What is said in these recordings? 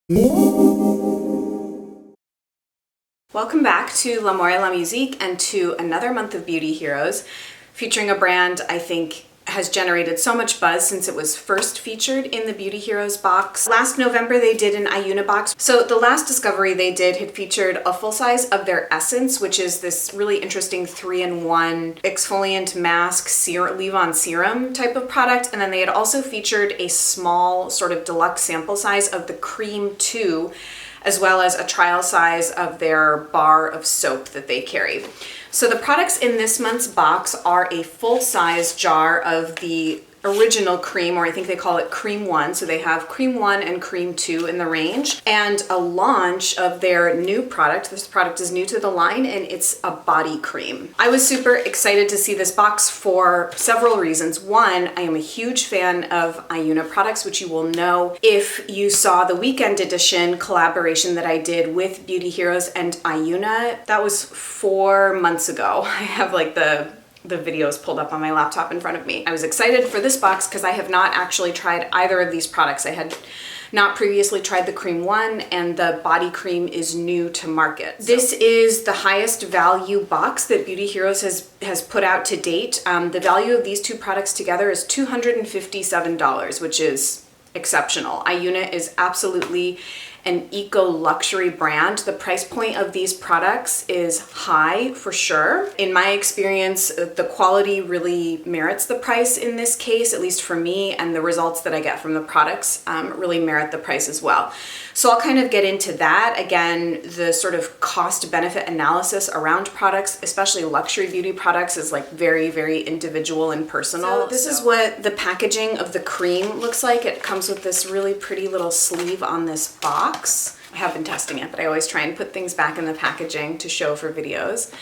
Welcome back to L'Amour La Musique and to another month of Beauty Heroes, featuring a brand I think has generated so much buzz since it was first featured in the Beauty Heroes box. Last November they did an Ayuna box. So the last discovery they did had featured a full size of their Essence, which is this really interesting 3-in-1 exfoliant mask leave-on serum type of product. And then they had also featured a small sort of deluxe sample size of the Cream 2, as well as a trial size of their bar of soap that they carry. So the products in this month's box are a full-size jar of the original cream, or I think they call it Cream 1. So they have Cream 1 and Cream 2 in the range, and a launch of their new product. This product is new to the line and it's a body cream. I was super excited to see this box for several reasons. One, I am a huge fan of Ayuna products, which you will know if you saw the weekend edition collaboration that I did with Beauty Heroes and Ayuna. That was 4 months ago. I have like the videos pulled up on my laptop in front of me. I was excited for this box because I have not actually tried either of these products. I had not previously tried the Cream 1, and the body cream is new to market. This is the highest value box that Beauty Heroes has put out to date. The value of these two products together is $257, which is exceptional. Ayuna is absolutely an eco-luxury brand. The price point of these products is high for sure. In my experience, the quality really merits the price in this case, at least for me, and the results that I get from the products really merit the price as well. So I'll kind of get into that. Again, the sort of cost-benefit analysis around products, especially luxury beauty products, is like very, very individual and personal. So this is what the packaging of the cream looks like. It comes with this really pretty little sleeve on this box. I have been testing it, but I always try and put things back in the packaging to show for videos.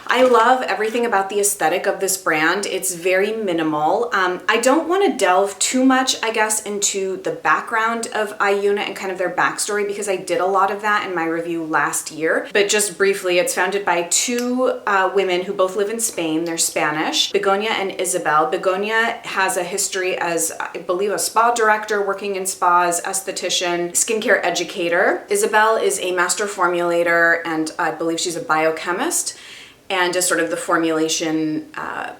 I love everything about the aesthetic of this brand. It's very minimal. I don't want to delve too much, I guess, into the background of Ayuna and kind of their backstory, because I did a lot of that in my review last year. But just briefly, it's founded by two women who both live in Spain. They're Spanish, Begonia and Isabel. Begonia has a history as, I believe, a spa director, working in spas, esthetician, skincare educator. Isabel is a master formulator, and I believe she's a biochemist, and is sort of the formulation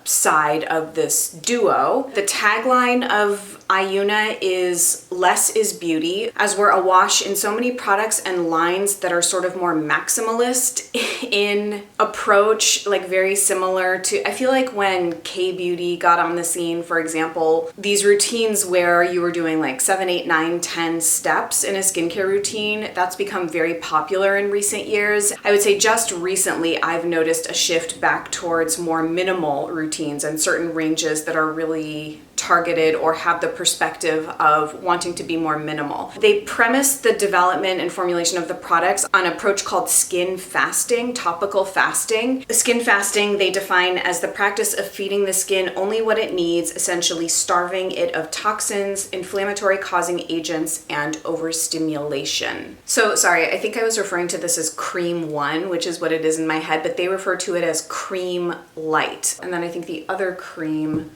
side of this duo. The tagline of Ayuna is "Less is beauty," as we're awash in so many products and lines that are sort of more maximalist in approach, like very similar to, I feel like when K-beauty got on the scene, for example, these routines where you were doing like 7, 8, 9, 10 steps in a skincare routine, that's become very popular in recent years. I would say just recently I've noticed a shift back towards more minimal routines and certain ranges that are really targeted or have the perspective of wanting to be more minimal. They premise the development and formulation of the products on an approach called skin fasting, topical fasting. Skin fasting they define as the practice of feeding the skin only what it needs, essentially starving it of toxins, inflammatory causing agents, and overstimulation. So sorry, I think I was referring to this as Cream 1, which is what it is in my head, but they refer to it as Cream Light. And then I think the other cream,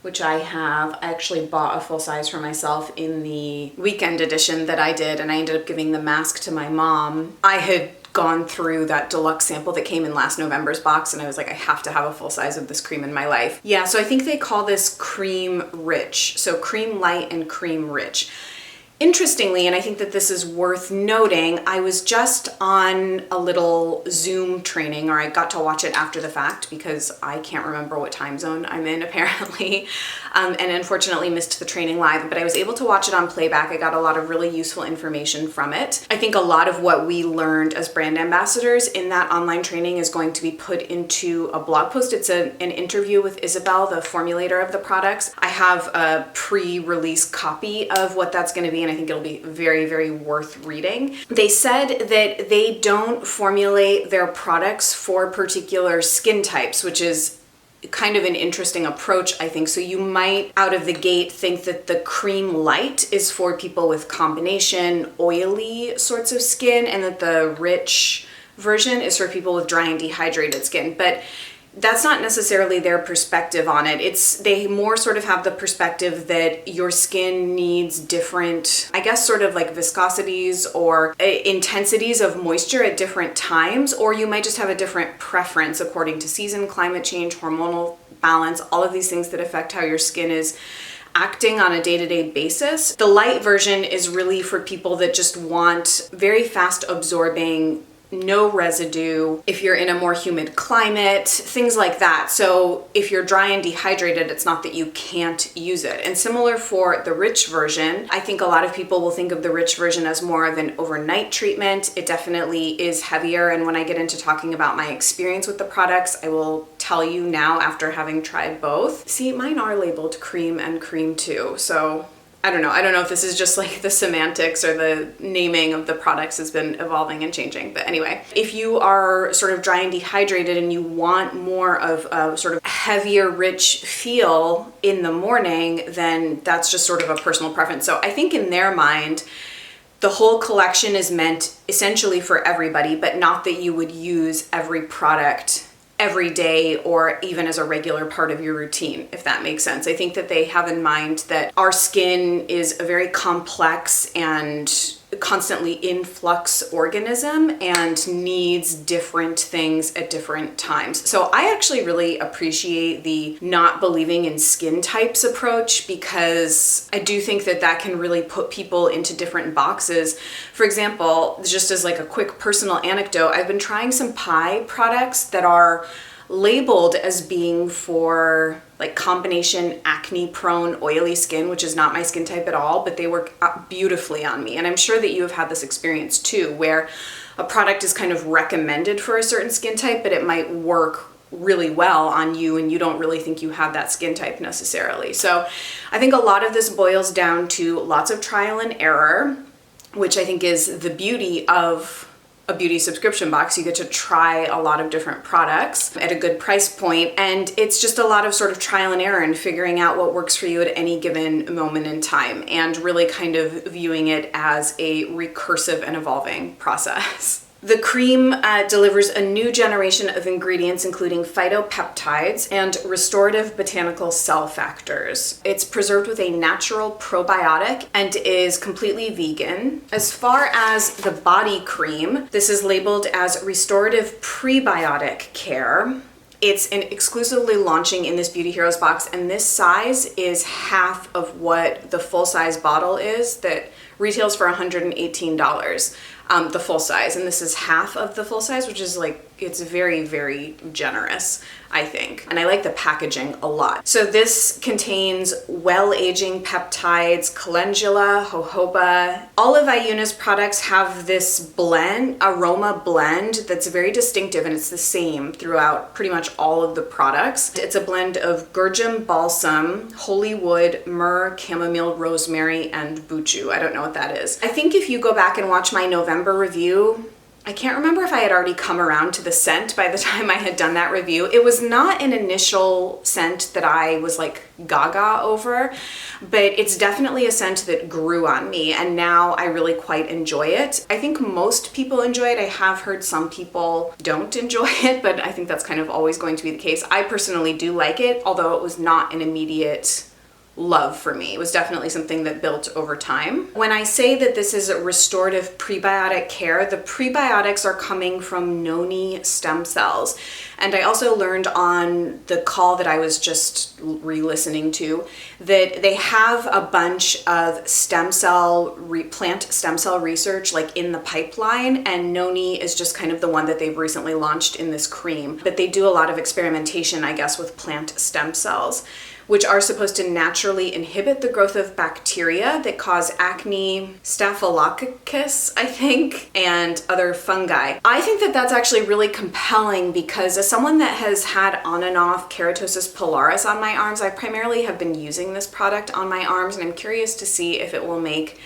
which I actually bought a full size for myself in the weekend edition that I did, and I ended up giving the mask to my mom. I had gone through that deluxe sample that came in last November's box, and I was like, I have to have a full size of this cream in my life. Yeah, so I think they call this Cream Rich. So Cream Light and Cream Rich. Interestingly, and I think that this is worth noting, I was just on a little Zoom training, or I got to watch it after the fact because I can't remember what time zone I'm in apparently, and unfortunately missed the training live, but I was able to watch it on playback. I got a lot of really useful information from it. I think a lot of what we learned as brand ambassadors in that online training is going to be put into a blog post. It's an interview with Isabel, the formulator of the products. I have a pre-release copy of what that's going to be, and I think it'll be very, very worth reading. They said that they don't formulate their products for particular skin types, which is kind of an interesting approach, I think. So you might out of the gate think that the Cream Light is for people with combination oily sorts of skin, and that the Rich version is for people with dry and dehydrated skin. But that's not necessarily their perspective on it. They more sort of have the perspective that your skin needs different, I guess, sort of like viscosities or intensities of moisture at different times, or you might just have a different preference according to season, climate change, hormonal balance, all of these things that affect how your skin is acting on a day-to-day basis. The light version is really for people that just want very fast absorbing, no residue, if you're in a more humid climate, things like that. So if you're dry and dehydrated, it's not that you can't use it. And similar for the rich version, I think a lot of people will think of the rich version as more of an overnight treatment. It definitely is heavier, and when I get into talking about my experience with the products, I will tell you now after having tried both. See, mine are labeled cream and cream too, so I don't know if this is just like the semantics or the naming of the products has been evolving and changing. But anyway, if you are sort of dry and dehydrated and you want more of a sort of heavier, rich feel in the morning, then that's just sort of a personal preference. So I think in their mind, the whole collection is meant essentially for everybody, but not that you would use every product every day or even as a regular part of your routine, if that makes sense. I think that they have in mind that our skin is a very complex and constantly in flux organism and needs different things at different times. So I actually really appreciate the not believing in skin types approach, because I do think that that can really put people into different boxes. For example, just as like a quick personal anecdote, I've been trying some Pi products that are labeled as being for like combination acne prone oily skin, which is not my skin type at all, but they work beautifully on me. And I'm sure that you have had this experience too, where a product is kind of recommended for a certain skin type, but it might work really well on you and you don't really think you have that skin type necessarily. So I think a lot of this boils down to lots of trial and error, which I think is the beauty of a beauty subscription box. You get to try a lot of different products at a good price point, and it's just a lot of sort of trial and error and figuring out what works for you at any given moment in time, and really kind of viewing it as a recursive and evolving process. The cream delivers a new generation of ingredients, including phytopeptides and restorative botanical cell factors. It's preserved with a natural probiotic and is completely vegan. As far as the body cream, this is labeled as restorative prebiotic care. It's exclusively launching in this Beauty Heroes box, and this size is half of what the full-size bottle is that retails for $118. The full size, and this is half of the full size, which is like, it's very, very generous, I think. And I like the packaging a lot. So this contains well-aging peptides, calendula, jojoba. All of Ayuna's products have this blend, aroma blend, that's very distinctive, and it's the same throughout pretty much all of the products. It's a blend of gurjam balsam, holy wood, myrrh, chamomile, rosemary, and buchu. I don't know what that is. I think if you go back and watch my November review, I can't remember if I had already come around to the scent by the time I had done that review. It was not an initial scent that I was like gaga over, but it's definitely a scent that grew on me, and now I really quite enjoy it. I think most people enjoy it. I have heard some people don't enjoy it, but I think that's kind of always going to be the case. I personally do like it, although it was not an immediate love for me. It was definitely something that built over time. When I say that this is a restorative prebiotic care, the prebiotics are coming from noni stem cells. And I also learned on the call that I was just re-listening to that they have a bunch of plant stem cell research like in the pipeline, and noni is just kind of the one that they've recently launched in this cream. But they do a lot of experimentation, I guess, with plant stem cells, which are supposed to naturally inhibit the growth of bacteria that cause acne, staphylococcus, I think, and other fungi. I think that that's actually really compelling, because as someone that has had on and off keratosis pilaris on my arms, I primarily have been using this product on my arms, and I'm curious to see if it will make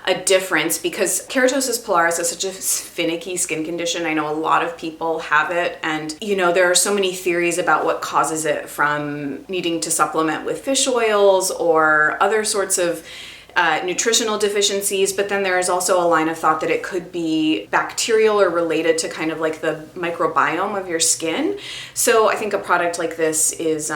a difference, because keratosis pilaris is such a finicky skin condition. I know a lot of people have it, and you know, there are so many theories about what causes it, from needing to supplement with fish oils or other sorts of nutritional deficiencies, but then there is also a line of thought that it could be bacterial or related to kind of like the microbiome of your skin. So I think a product like this is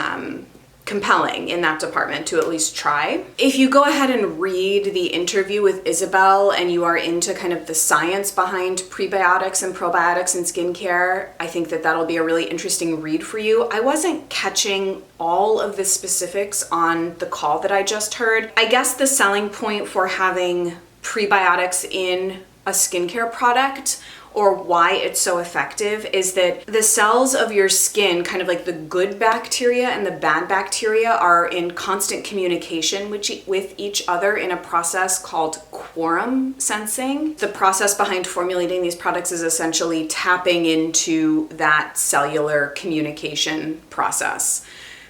compelling in that department to at least try. If you go ahead and read the interview with Isabel and you are into kind of the science behind prebiotics and probiotics in skincare, I think that that'll be a really interesting read for you. I wasn't catching all of the specifics on the call that I just heard. I guess the selling point for having prebiotics in a skincare product, or why it's so effective, is that the cells of your skin, kind of like the good bacteria and the bad bacteria, are in constant communication with each other in a process called quorum sensing. The process behind formulating these products is essentially tapping into that cellular communication process.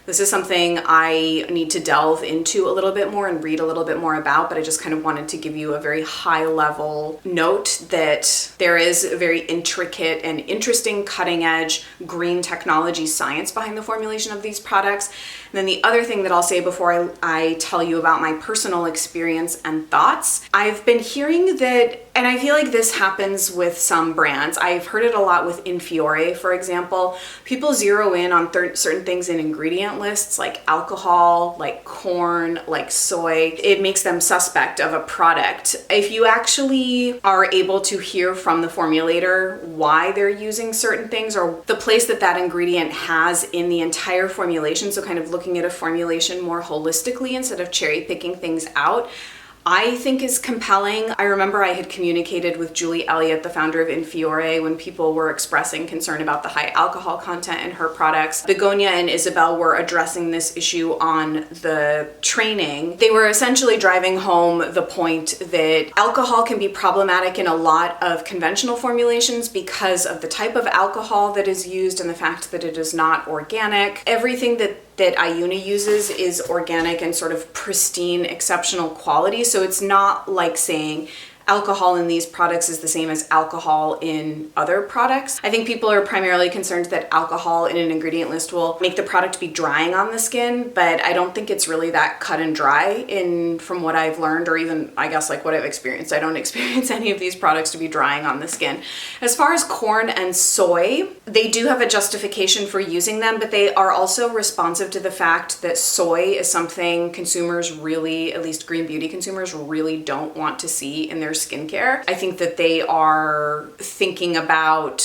This is something I need to delve into a little bit more and read a little bit more about, but I just kind of wanted to give you a very high level note that there is a very intricate and interesting cutting edge green technology science behind the formulation of these products. And then the other thing that I'll say before I tell you about my personal experience and thoughts, I've been hearing that, and I feel like this happens with some brands. I've heard it a lot with Infiore, for example. People zero in on certain things in ingredient lists, like alcohol, like corn, like soy. It makes them suspect of a product. If you actually are able to hear from the formulator why they're using certain things or the place that that ingredient has in the entire formulation, so kind of looking at a formulation more holistically instead of cherry picking things out, I think is compelling. I remember I had communicated with Julie Elliott, the founder of Infiore, when people were expressing concern about the high alcohol content in her products. Begonia and Isabel were addressing this issue on the training. They were essentially driving home the point that alcohol can be problematic in a lot of conventional formulations because of the type of alcohol that is used and the fact that it is not organic. Everything that Ayuna uses is organic and sort of pristine, exceptional quality. So it's not like saying alcohol in these products is the same as alcohol in other products. I think people are primarily concerned that alcohol in an ingredient list will make the product be drying on the skin, but I don't think it's really that cut and dry from what I've learned, or even I guess like what I've experienced. I don't experience any of these products to be drying on the skin. As far as corn and soy, they do have a justification for using them, but they are also responsive to the fact that soy is something consumers really, at least green beauty consumers, really don't want to see in their skincare. I think that they are thinking about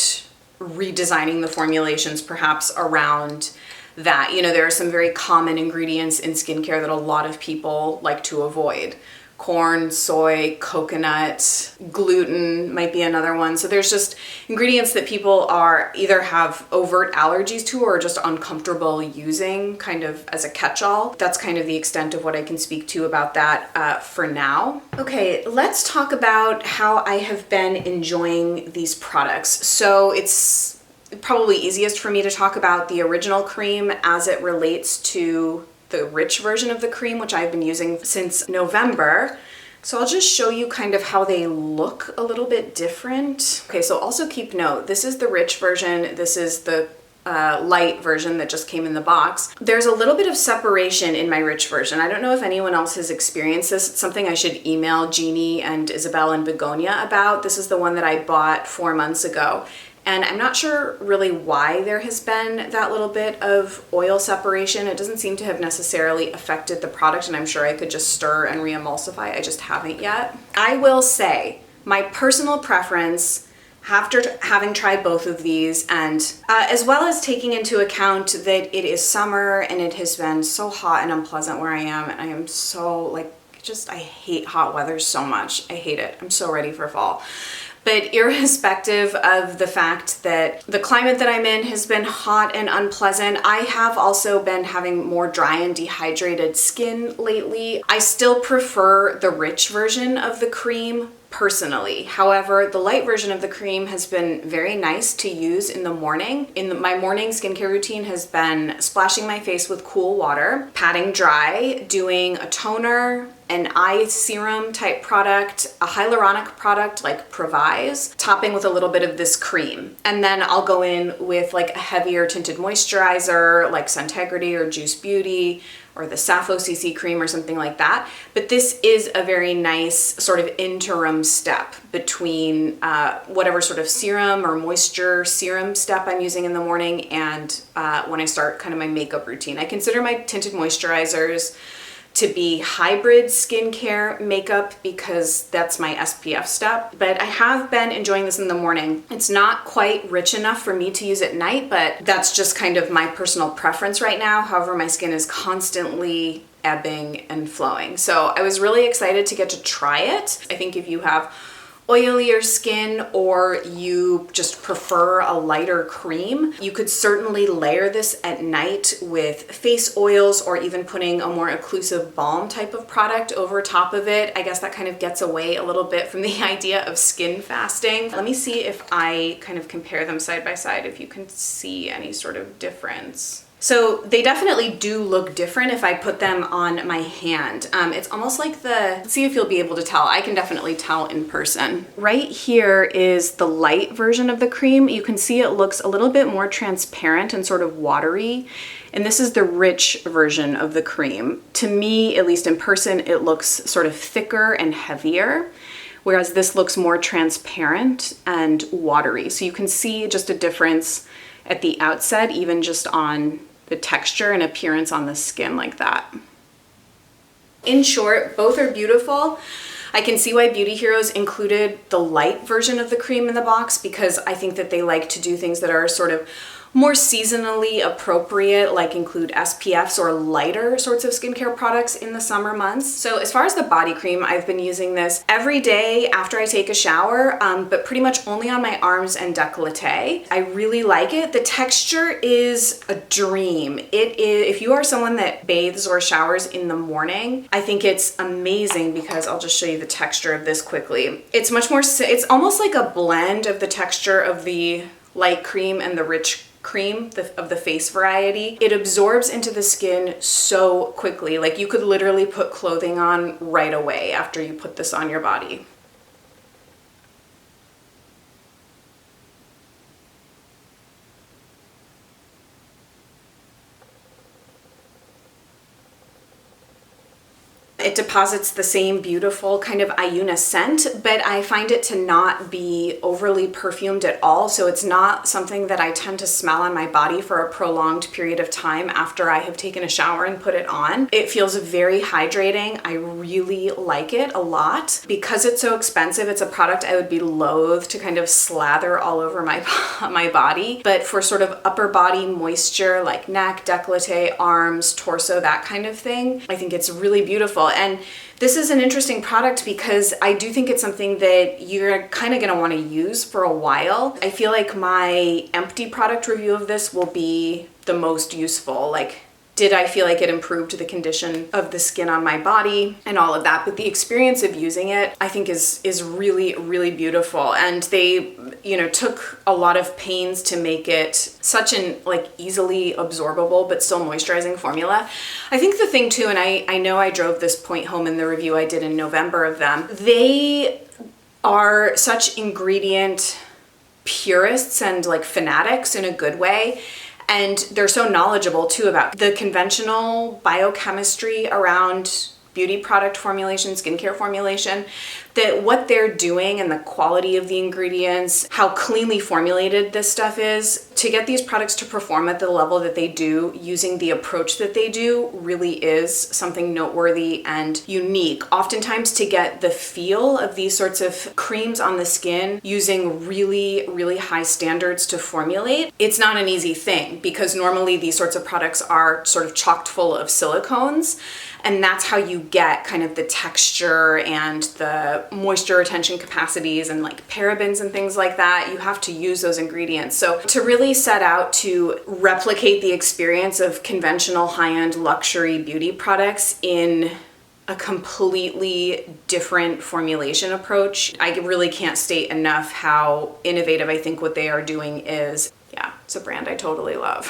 redesigning the formulations perhaps around that. You know, there are some very common ingredients in skincare that a lot of people like to avoid. Corn, soy, coconut, gluten might be another one. So there's just ingredients that people are either have overt allergies to or just uncomfortable using, kind of as a catch-all. That's kind of the extent of what I can speak to about that for now. Okay, let's talk about how I have been enjoying these products. So it's probably easiest for me to talk about the original cream as it relates to the rich version of the cream, which I've been using since November. So I'll just show you kind of how they look a little bit different. Okay, so also keep note, this is the rich version, this is the light version that just came in the box. There's a little bit of separation in my rich version. I don't know if anyone else has experienced this. It's something I should email Jeannie and Isabel and Begonia about. This is the one that I bought 4 months ago. And I'm not sure really why there has been that little bit of oil separation. It doesn't seem to have necessarily affected the product, and I'm sure I could just stir and re-emulsify. I just haven't yet. I will say my personal preference after having tried both of these, and as well as taking into account that it is summer and it has been so hot and unpleasant where I am, and I am so like, I hate hot weather so much. I hate it. I'm so ready for fall. But irrespective of the fact that the climate that I'm in has been hot and unpleasant, I have also been having more dry and dehydrated skin lately. I still prefer the rich version of the cream personally. However, the light version of the cream has been very nice to use in the morning. My morning skincare routine has been splashing my face with cool water, patting dry, doing a toner, an eye serum type product, a hyaluronic product like Provise, topping with a little bit of this cream. And then I'll go in with like a heavier tinted moisturizer like Suntegrity or Juice Beauty, or the Sappho CC cream or something like that. But this is a very nice sort of interim step between whatever sort of serum or moisture serum step I'm using in the morning and when I start kind of my makeup routine. I consider my tinted moisturizers to be hybrid skincare makeup because that's my SPF step, but I have been enjoying this in the morning. It's not quite rich enough for me to use at night, but that's just kind of my personal preference right now. However, my skin is constantly ebbing and flowing. So I was really excited to get to try it. I think if you have oilier skin or you just prefer a lighter cream, you could certainly layer this at night with face oils or even putting a more occlusive balm type of product over top of it. I guess that kind of gets away a little bit from the idea of skin fasting. Let me see if I kind of compare them side by side, if you can see any sort of difference. So they definitely do look different if I put them on my hand. It's almost like let's see if you'll be able to tell. I can definitely tell in person. Right here is the light version of the cream. You can see it looks a little bit more transparent and sort of watery. And this is the rich version of the cream. To me, at least in person, it looks sort of thicker and heavier, whereas this looks more transparent and watery. So you can see just a difference at the outset, even just on the texture and appearance on the skin like that. In short, both are beautiful. I can see why Beauty Heroes included the light version of the cream in the box because I think that they like to do things that are sort of more seasonally appropriate, like include SPFs or lighter sorts of skincare products in the summer months. So as far as the body cream, I've been using this every day after I take a shower, but pretty much only on my arms and décolleté. I really like it. The texture is a dream. It is, if you are someone that bathes or showers in the morning, I think it's amazing because I'll just show you the texture of this quickly. It's much more, it's almost like a blend of the texture of the light cream and the rich cream of the face variety. It absorbs into the skin so quickly. Like you could literally put clothing on right away after you put this on your body. It deposits the same beautiful kind of Ayuna scent, but I find it to not be overly perfumed at all. So it's not something that I tend to smell on my body for a prolonged period of time after I have taken a shower and put it on. It feels very hydrating. I really like it a lot. Because it's so expensive, it's a product I would be loath to kind of slather all over my body. But for sort of upper body moisture, like neck, décolleté, arms, torso, that kind of thing, I think it's really beautiful. And this is an interesting product because I do think it's something that you're kind of going to want to use for a while. I feel like my empty product review of this will be the most useful. Like, did I feel like it improved the condition of the skin on my body and all of that? But the experience of using it, I think is really, really beautiful. And they, you know, took a lot of pains to make it such an like easily absorbable but still moisturizing formula. I think the thing too, and I know I drove this point home in the review I did in November of them, they are such ingredient purists and like fanatics in a good way. And they're so knowledgeable too about the conventional biochemistry around beauty product formulation, skincare formulation, that what they're doing and the quality of the ingredients, how cleanly formulated this stuff is, to get these products to perform at the level that they do using the approach that they do really is something noteworthy and unique. Oftentimes to get the feel of these sorts of creams on the skin using really, really high standards to formulate, it's not an easy thing because normally these sorts of products are sort of chocked full of silicones. And that's how you get kind of the texture and the moisture retention capacities and like parabens and things like that. You have to use those ingredients. So to really set out to replicate the experience of conventional high-end luxury beauty products in a completely different formulation approach, I really can't state enough how innovative I think what they are doing is. Yeah, it's a brand I totally love.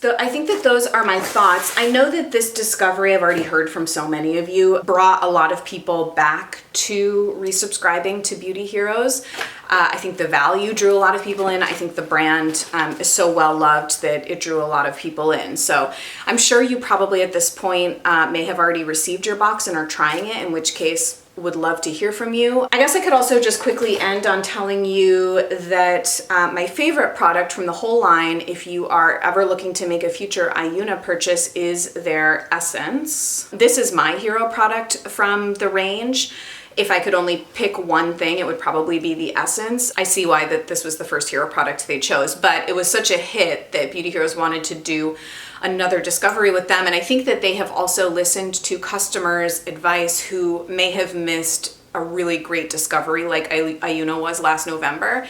I think that those are my thoughts. I know that this discovery, I've already heard from so many of you, brought a lot of people back to resubscribing to Beauty Heroes. I think the value drew a lot of people in. I think the brand is so well loved that it drew a lot of people in. So I'm sure you probably at this point may have already received your box and are trying it, in which case would love to hear from you. I guess I could also just quickly end on telling you that my favorite product from the whole line, if you are ever looking to make a future Ayuna purchase, is their Essence. This is my hero product from the range. If I could only pick one thing, it would probably be the Essence. I see why that this was the first hero product they chose, but it was such a hit that Beauty Heroes wanted to do another discovery with them. And I think that they have also listened to customers' advice who may have missed a really great discovery like Ayuna was last November.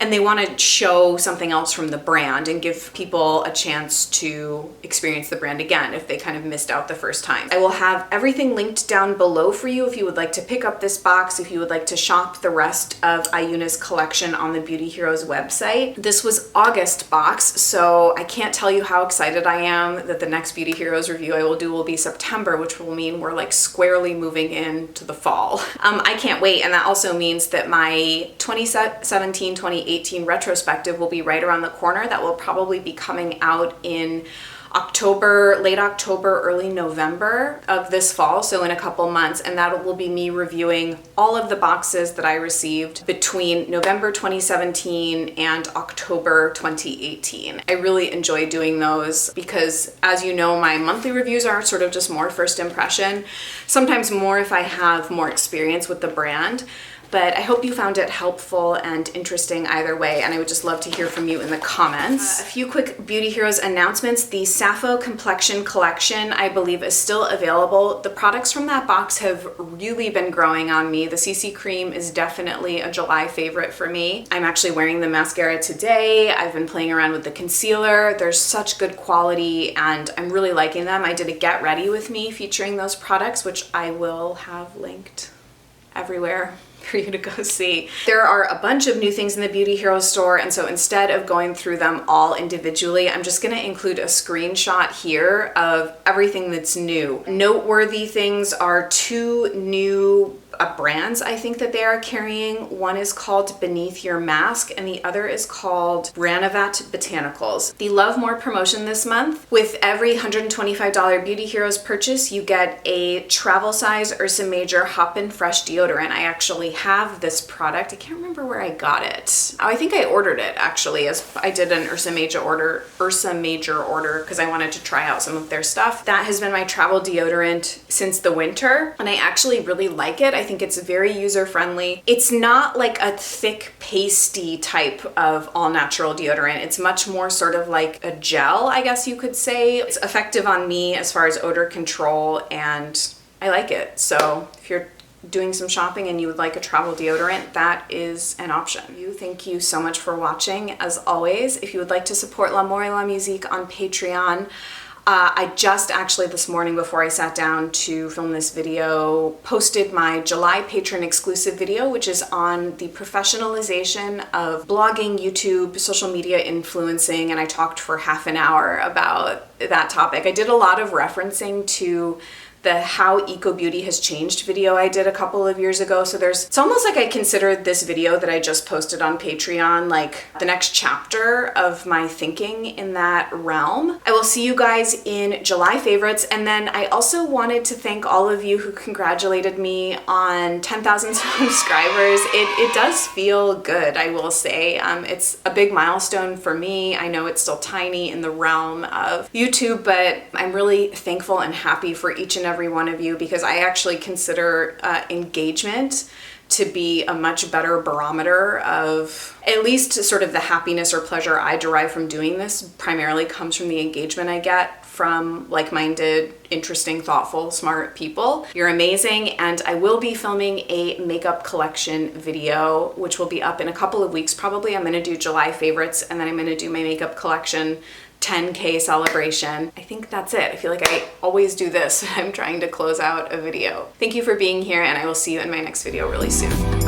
And they want to show something else from the brand and give people a chance to experience the brand again if they kind of missed out the first time. I will have everything linked down below for you if you would like to pick up this box, if you would like to shop the rest of Ayuna's collection on the Beauty Heroes website. This was August box, so I can't tell you how excited I am that the next Beauty Heroes review I will do will be September, which will mean we're like squarely moving into the fall. I can't wait, and that also means that my 2017-2018 retrospective will be right around the corner. That will probably be coming out in October, late October, early November of this fall, so in a couple months, and that will be me reviewing all of the boxes that I received between November 2017 and October 2018. I really enjoy doing those because, as you know, my monthly reviews are sort of just more first impression, sometimes more if I have more experience with the brand. But I hope you found it helpful and interesting either way, and I would just love to hear from you in the comments. A few quick Beauty Heroes announcements. The Sappho Complexion collection, I believe, is still available. The products from that box have really been growing on me. The CC Cream is definitely a July favorite for me. I'm actually wearing the mascara today. I've been playing around with the concealer. There's such good quality, and I'm really liking them. I did a Get Ready With Me featuring those products, which I will have linked everywhere for you to go see. There are a bunch of new things in the Beauty Heroes store, and so instead of going through them all individually, I'm just going to include a screenshot here of everything that's new. Noteworthy things are two new brands I think that they are carrying. One is called Beneath Your Mask and the other is called Ranavat Botanicals. The Love More promotion this month: with every $125 Beauty Heroes purchase, you get a travel size Ursa Major Hop-In Fresh deodorant. I actually have this product. I can't remember where I got it. Oh, I think I ordered it actually, as I did an Ursa Major order because I wanted to try out some of their stuff. That has been my travel deodorant since the winter, and I actually really like it. I think it's very user-friendly. It's not like a thick, pasty type of all-natural deodorant. It's much more sort of like a gel, I guess you could say. It's effective on me as far as odor control, and I like it. So if you're doing some shopping and you would like a travel deodorant, that is an option. Thank you so much for watching. As always, if you would like to support L'Amour et la Musique on Patreon, I just actually this morning before I sat down to film this video posted my July patron exclusive video, which is on the professionalization of blogging, YouTube, social media influencing, and I talked for half an hour about that topic. I did a lot of referencing to the How Eco Beauty Has Changed video I did a couple of years ago. So it's almost like I consider this video that I just posted on Patreon like the next chapter of my thinking in that realm. I will see you guys in July favorites, and then I also wanted to thank all of you who congratulated me on 10,000 subscribers. It does feel good, I will say. It's a big milestone for me. I know it's still tiny in the realm of YouTube, but I'm really thankful and happy for each and every one of you, because I actually consider engagement to be a much better barometer of at least sort of the happiness or pleasure I derive from doing this. Primarily comes from the engagement I get from like-minded, interesting, thoughtful, smart people. You're amazing, and I will be filming a makeup collection video, which will be up in a couple of weeks. Probably I'm gonna do July favorites, and then I'm gonna do my makeup collection 10K celebration. I think that's it. I feel like I always do this when I'm trying to close out a video. Thank you for being here, and I will see you in my next video really soon.